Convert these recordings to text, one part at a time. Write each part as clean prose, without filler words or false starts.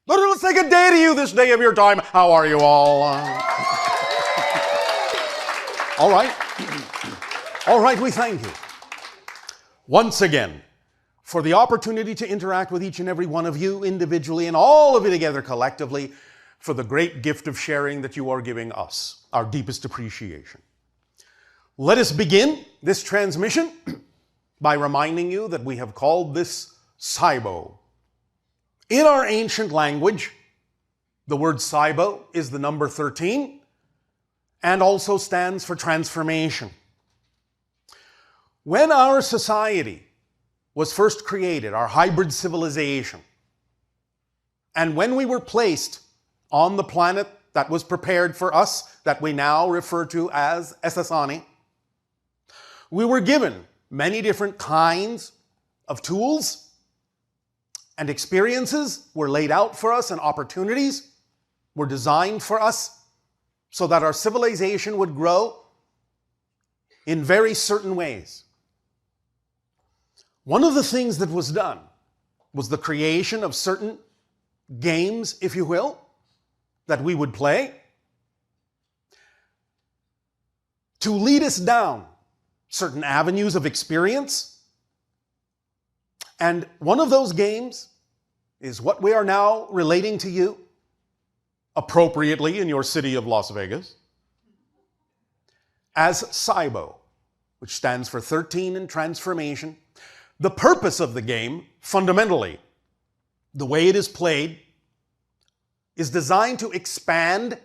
But let's take a day to you this day of your time. How are you all? All right. All right, we thank you once again for the opportunity to interact with each and every one of you individually and all of you together collectively for the great gift of sharing that you are giving us, our deepest appreciation. Let us begin this transmission by reminding you that we have called this Saibo. In our ancient language, the word Saibo is the number 13 and also stands for transformation. When our society was first created, our hybrid civilization, and when we were placed on the planet that was prepared for us, that we now refer to as Essassani, we were given many different kinds of tools, and experiences were laid out for us, and opportunities were designed for us so that our civilization would grow in very certain ways. One of the things that was done was the creation of certain games, if you will, that we would play to lead us down certain avenues of experience. And one of those games is what we are now relating to you, appropriately in your city of Las Vegas, as Saibo, which stands for 13 in transformation. The purpose of the game, fundamentally, the way it is played, is designed to expand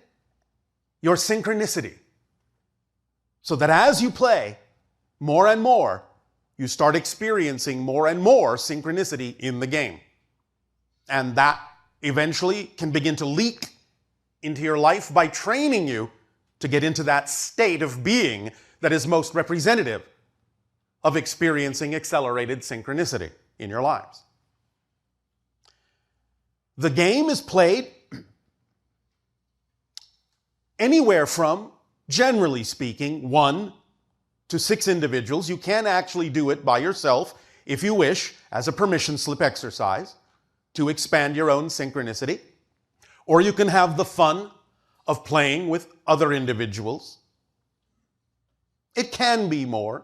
your synchronicity so that as you play more and more, you start experiencing more and more synchronicity in the game. And that eventually can begin to leak into your life by training you to get into that state of being that is most representative of experiencing accelerated synchronicity in your lives. The game is played anywhere from, generally speaking, 1 to 6 individuals. You can actually do it by yourself if you wish, as a permission slip exercise to expand your own synchronicity. Or you can have the fun of playing with other individuals. It can be more,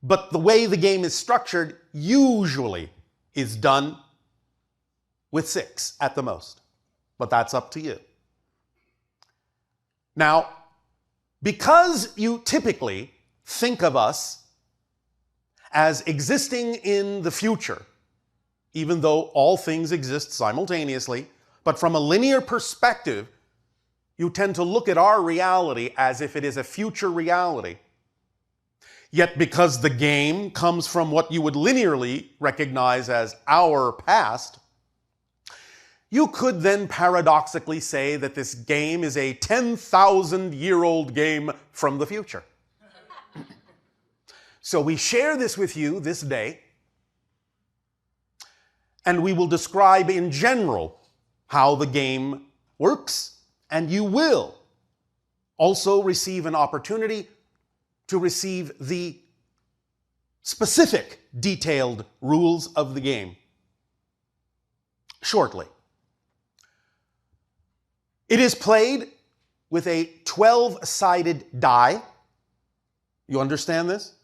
but the way the game is structured usually is done with 6 at the most. But that's up to you. Now, because you typically think of us as existing in the future, even though all things exist simultaneously, but from a linear perspective, you tend to look at our reality as if it is a future reality. Yet because the game comes from what you would linearly recognize as our past, you could then paradoxically say that this game is a 10,000-year-old game from the future. So we share this with you this day, and we will describe in general how the game works, and you will also receive an opportunity to receive the specific detailed rules of the game shortly. It is played with a 12-sided die. You understand this?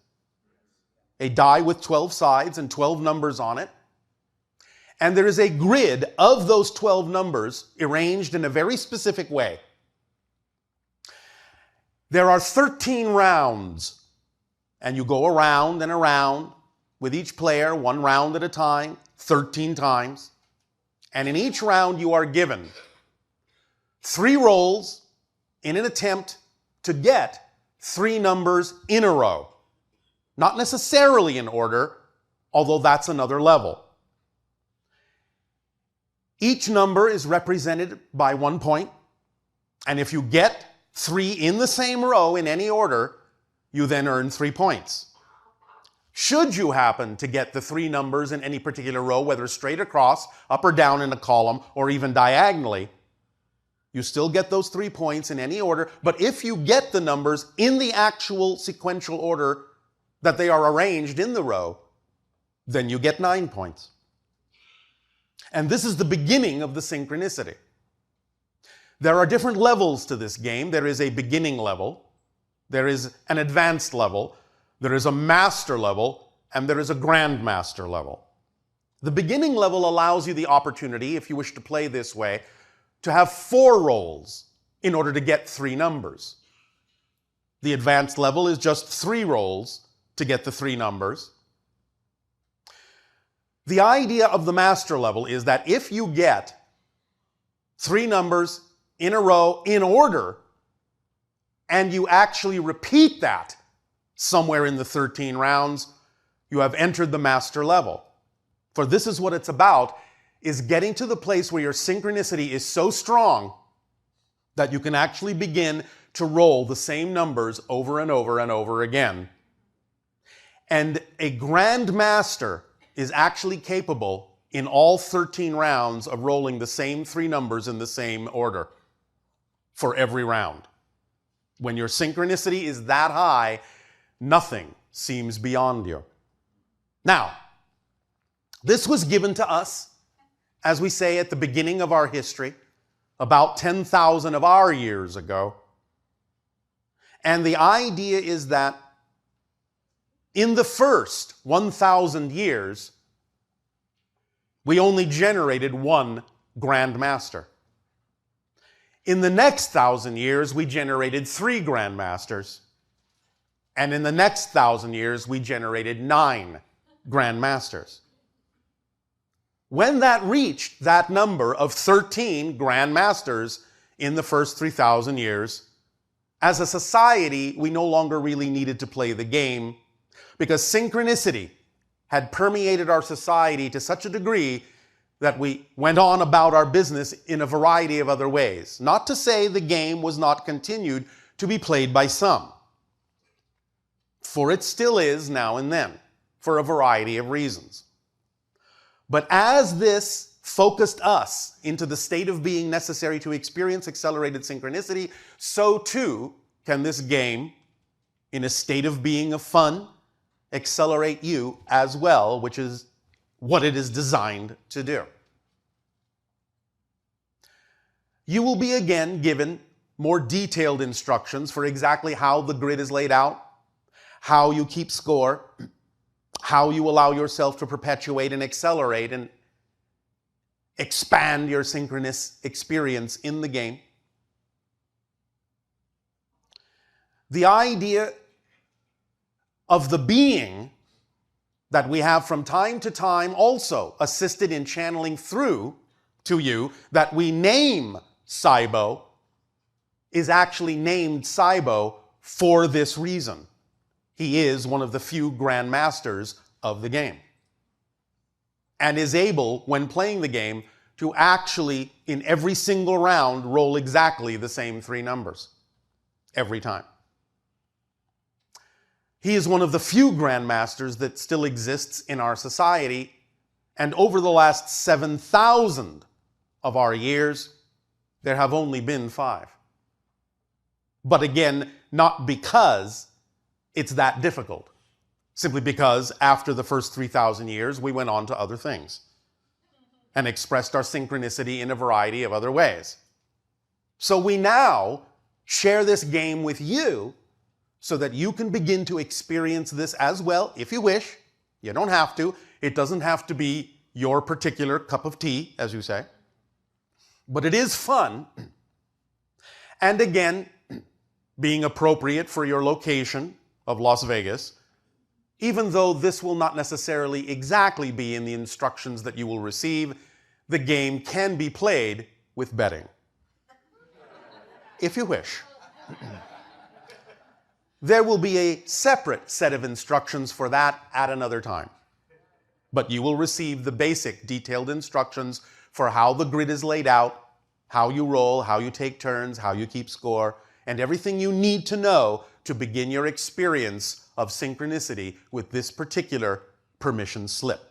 A die with 12 sides and 12 numbers on it. And there is a grid of those 12 numbers arranged in a very specific way. There are 13 rounds, and you go around and around with each player, 1 round at a time, 13 times. And in each round you are given 3 rolls in an attempt to get 3 numbers in a row. Not necessarily in order, although that's another level. Each number is represented by 1 point, and if you get 3 in the same row in any order, you then earn 3 points. Should you happen to get the 3 numbers in any particular row, whether straight across, up or down in a column, or even diagonally, you still get those 3 points in any order. But if you get the numbers in the actual sequential order that they are arranged in the row, then you get 9 points. And this is the beginning of the synchronicity. There are different levels to this game. There is a beginning level, there is an advanced level, there is a master level, and there is a grandmaster level. The beginning level allows you the opportunity, if you wish to play this way, to have 4 rolls in order to get 3 numbers. The advanced level is just 3 rolls to get the 3 numbers. The idea of the master level is that if you get 3 numbers in a row in order, and you actually repeat that somewhere in the 13 rounds, you have entered the master level. For this is what it's about, is getting to the place where your synchronicity is so strong that you can actually begin to roll the same numbers over and over and over again. And a grandmaster is actually capable in all 13 rounds of rolling the same 3 numbers in the same order for every round. When your synchronicity is that high, nothing seems beyond you. Now, this was given to us, as we say, at the beginning of our history, about 10,000 of our years ago. And the idea is that in the first 1,000 years, we only generated 1 grandmaster. In the next 1,000 years, we generated 3 grandmasters. And in the next 1,000 years, we generated 9 grandmasters. When that reached that number of 13 grandmasters in the first 3,000 years, as a society, we no longer really needed to play the game, because synchronicity had permeated our society to such a degree that we went on about our business in a variety of other ways. Not to say the game was not continued to be played by some, for it still is now and then, for a variety of reasons. But as this focused us into the state of being necessary to experience accelerated synchronicity, so too can this game, in a state of being of fun, accelerate you as well, which is what it is designed to do. You will be again given more detailed instructions for exactly how the grid is laid out, how you keep score, how you allow yourself to perpetuate and accelerate and expand your synchronous experience in the game. The idea of the being that we have from time to time also assisted in channeling through to you, that we name Saibo, is actually named Saibo for this reason. He is one of the few grandmasters of the game, and is able, when playing the game, to actually, in every single round, roll exactly the same 3 numbers every time. He is one of the few grandmasters that still exists in our society, and over the last 7,000 of our years, there have only been 5. But again, not because it's that difficult, simply because after the first 3,000 years, we went on to other things and expressed our synchronicity in a variety of other ways. So we now share this game with you so that you can begin to experience this as well, if you wish. You don't have to. It doesn't have to be your particular cup of tea, as you say. But it is fun. And again, being appropriate for your location of Las Vegas, even though this will not necessarily exactly be in the instructions that you will receive, the game can be played with betting, if you wish. There will be a separate set of instructions for that at another time. But you will receive the basic detailed instructions for how the grid is laid out, how you roll, how you take turns, how you keep score, and everything you need to know to begin your experience of synchronicity with this particular permission slip.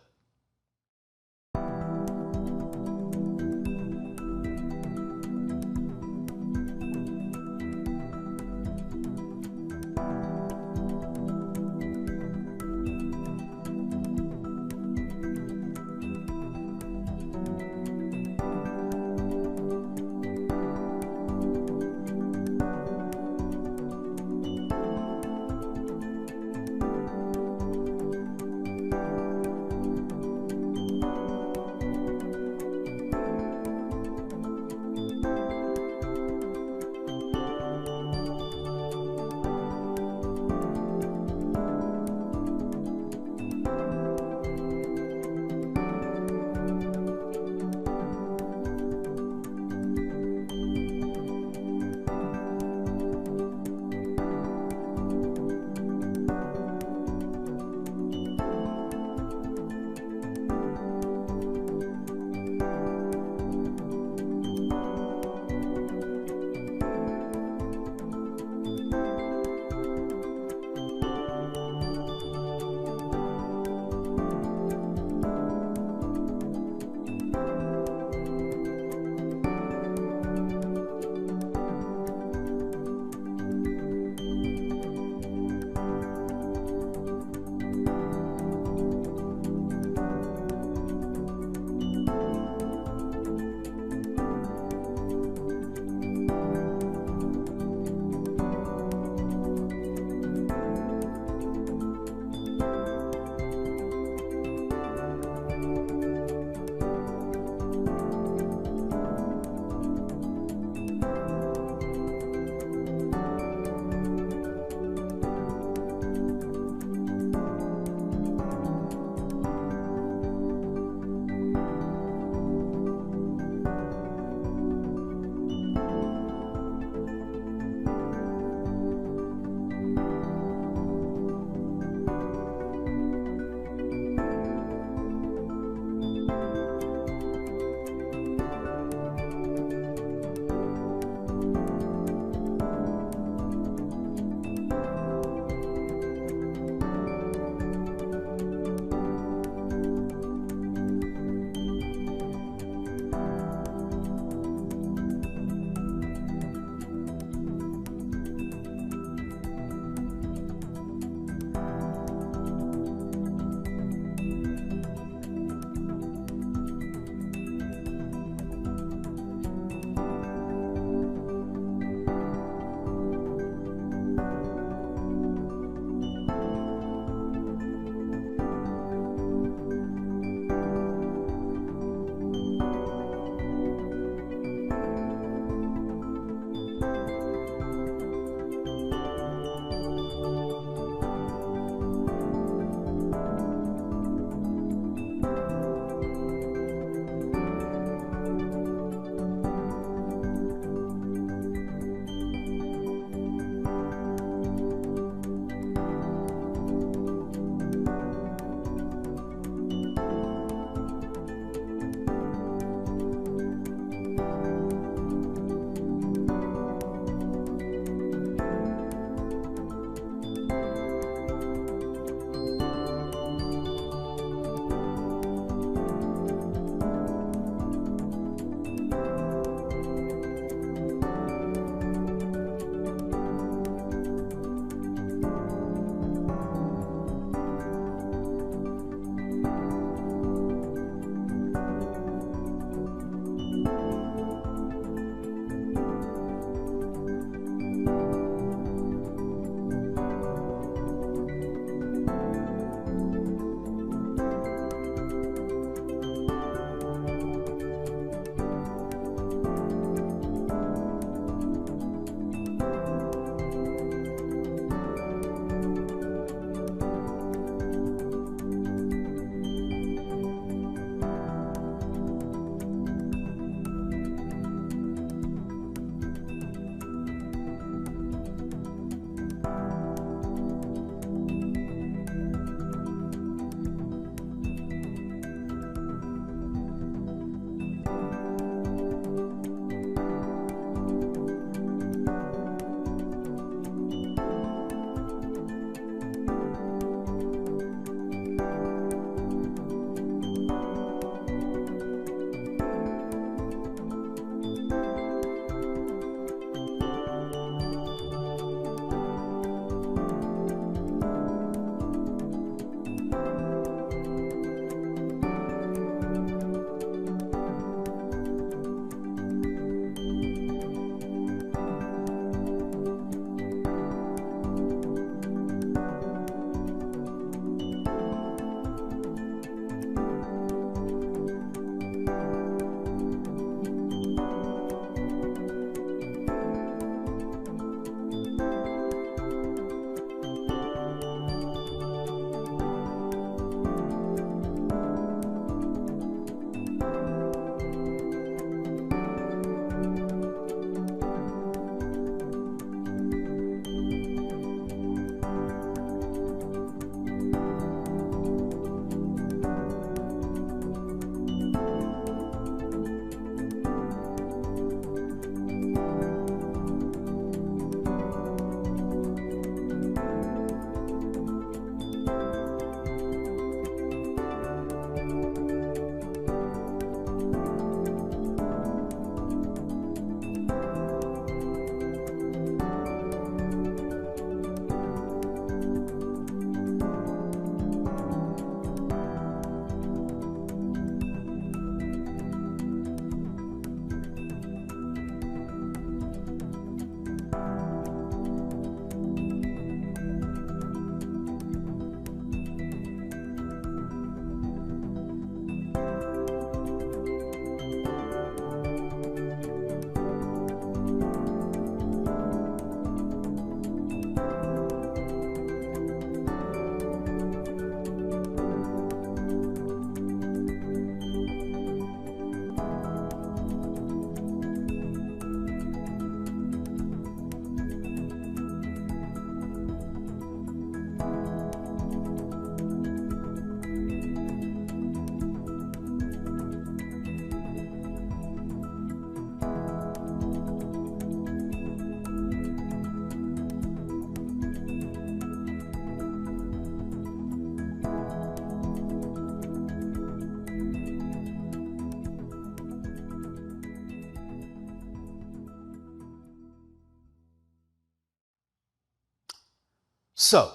So,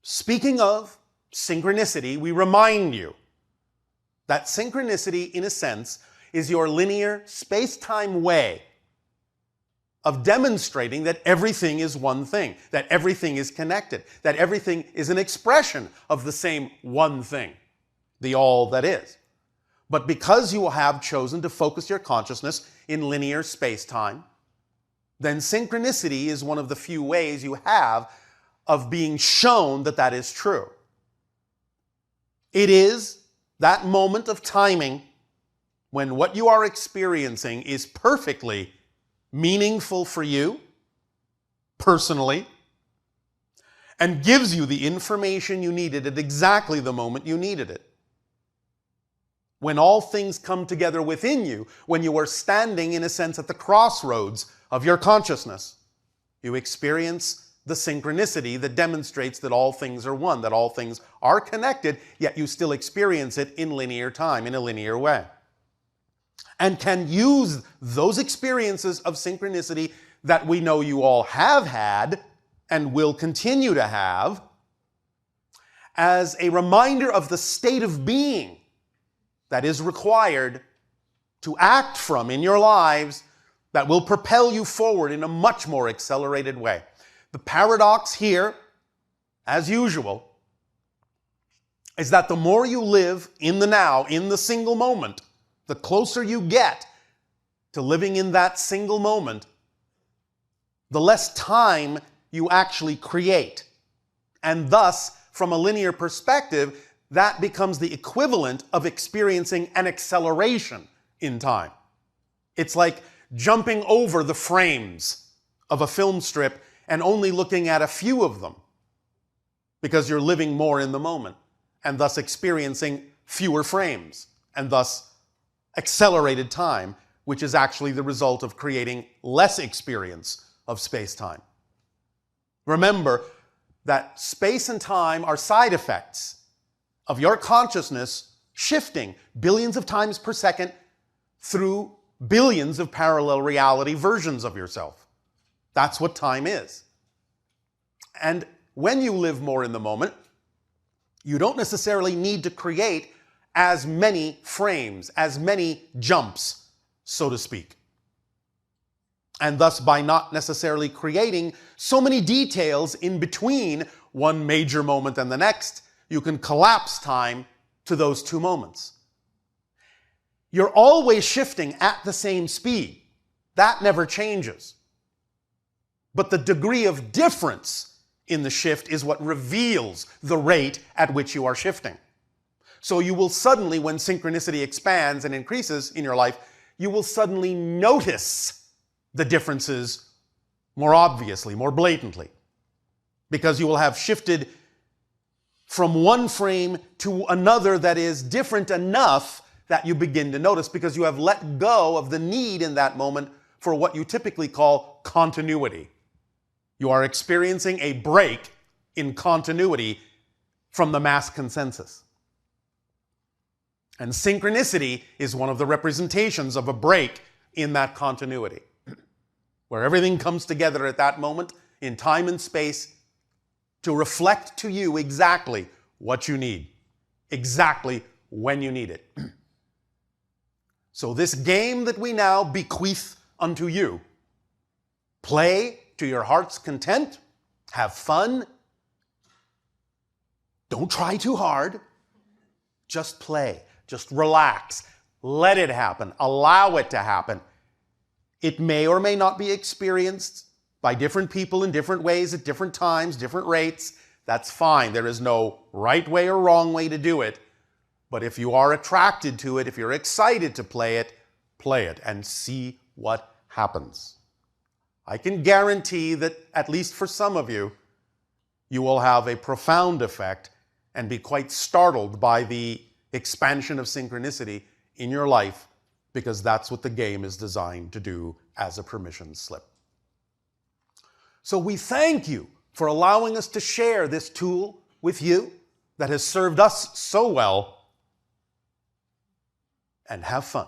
speaking of synchronicity, we remind you that synchronicity, in a sense, is your linear space-time way of demonstrating that everything is one thing, that everything is connected, that everything is an expression of the same one thing, the all that is. But because you have chosen to focus your consciousness in linear space-time, then synchronicity is one of the few ways you have of being shown that that is true. It is that moment of timing when what you are experiencing is perfectly meaningful for you, personally, and gives you the information you needed at exactly the moment you needed it. When all things come together within you, when you are standing, in a sense, at the crossroads of your consciousness, you experience the synchronicity that demonstrates that all things are one, that all things are connected, yet you still experience it in linear time, in a linear way. And can use those experiences of synchronicity that we know you all have had and will continue to have as a reminder of the state of being that is required to act from in your lives that will propel you forward in a much more accelerated way. The paradox here, as usual, is that the more you live in the now, in the single moment, the closer you get to living in that single moment, the less time you actually create. And thus, from a linear perspective, that becomes the equivalent of experiencing an acceleration in time. It's like jumping over the frames of a film strip and only looking at a few of them because you're living more in the moment and thus experiencing fewer frames and thus accelerated time, which is actually the result of creating less experience of space-time. Remember that space and time are side effects of your consciousness shifting billions of times per second through billions of parallel reality versions of yourself. That's what time is. And when you live more in the moment, you don't necessarily need to create as many frames, as many jumps, so to speak. And thus, by not necessarily creating so many details in between one major moment and the next, you can collapse time to those two moments. You're always shifting at the same speed. That never changes. But the degree of difference in the shift is what reveals the rate at which you are shifting. So you will suddenly, when synchronicity expands and increases in your life, you will suddenly notice the differences more obviously, more blatantly, because you will have shifted from one frame to another that is different enough that you begin to notice, because you have let go of the need in that moment for what you typically call continuity. You are experiencing a break in continuity from the mass consensus. And synchronicity is one of the representations of a break in that continuity, where everything comes together at that moment in time and space to reflect to you exactly what you need, exactly when you need it. So this game that we now bequeath unto you, play to your heart's content, have fun, don't try too hard, just play. Just relax. Let it happen. Allow it to happen. It may or may not be experienced by different people in different ways at different times, different rates. That's fine. There is no right way or wrong way to do it. But if you are attracted to it, if you're excited to play it and see what happens. I can guarantee that, at least for some of you, you will have a profound effect and be quite startled by the expansion of synchronicity in your life, because that's what the game is designed to do as a permission slip. So we thank you for allowing us to share this tool with you that has served us so well, and have fun.